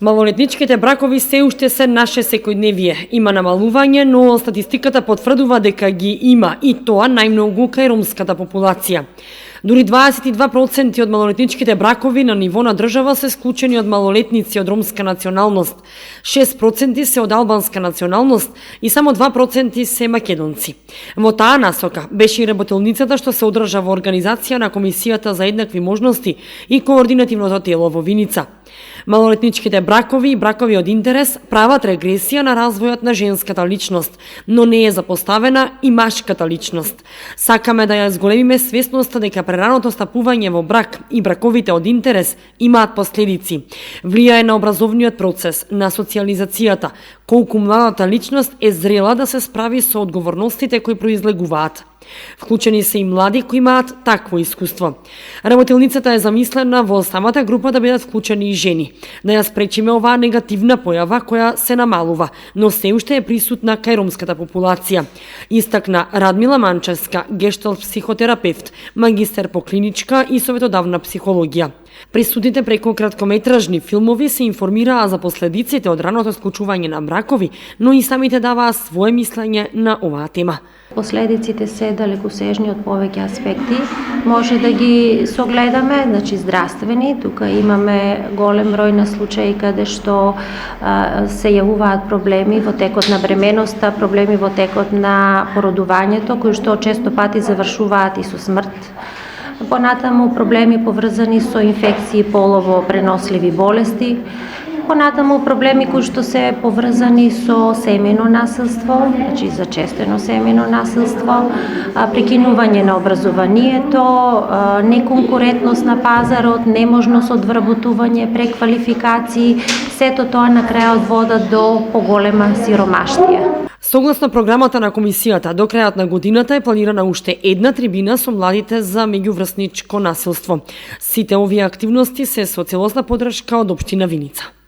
Малолетничките бракови се уште се наше секојдневие. Има намалување, но статистиката потврдува дека ги има и тоа најмногу кај ромската популација. Дури 22% од малолетничките бракови на ниво на држава се склучени од малолетници од ромска националност, 6% се од албанска националност и само 2% се македонци. Во таа насока беше и работилницата што се одржа во организација на Комисијата за еднакви можности и координативното тело во Виница. Малолетничките бракови и бракови од интерес прават регресија на развојот на женската личност, но не е запоставена и машката личност. Сакаме да ја зголемиме свесноста дека прераното стапување во брак и браковите од интерес имаат последици. Влијае на образовниот процес, на социјализацијата, колку младата личност е зрела да се справи со одговорностите кои произлегуваат. Вклучени се и млади кои имаат такво искуство. Работилницата е замислена во самата група да бидат вклучени и жени, да ја спречиме оваа негативна појава која се намалува, но се уште е присутна кај ромската популација. Истакна Радмила Манчевска, гешталт психотерапевт, магистер по клиничка и советодавна психологија. Присутните преку краткометражни филмови се информираа за последиците од раното склучување на бракови, но и самите даваа свое мислење на оваа тема. Последиците се далекосежни од повеќе аспекти. Може да ги согледаме, значи здравствени. Тука имаме голем број на случаи каде што се јавуваат проблеми во текот на бременоста, проблеми во текот на породувањето, кои што често пати завршуваат и со смрт. Понатаму проблеми поврзани со инфекции полово преносливи болести, понатаму проблеми кои што се поврзани со семејно насилство, значи зачестено семејно насилство, прекинување на образованието, неконкурентност на пазарот, неможност од вработување, преквалификации, сето тоа на крајот водат до поголема сиромаштија. Согласно програмата на Комисијата, до крајот на годината е планирана уште една трибина со младите за меѓуврсничко насилство. Сите овие активности се со целосна подршка од општина Виница.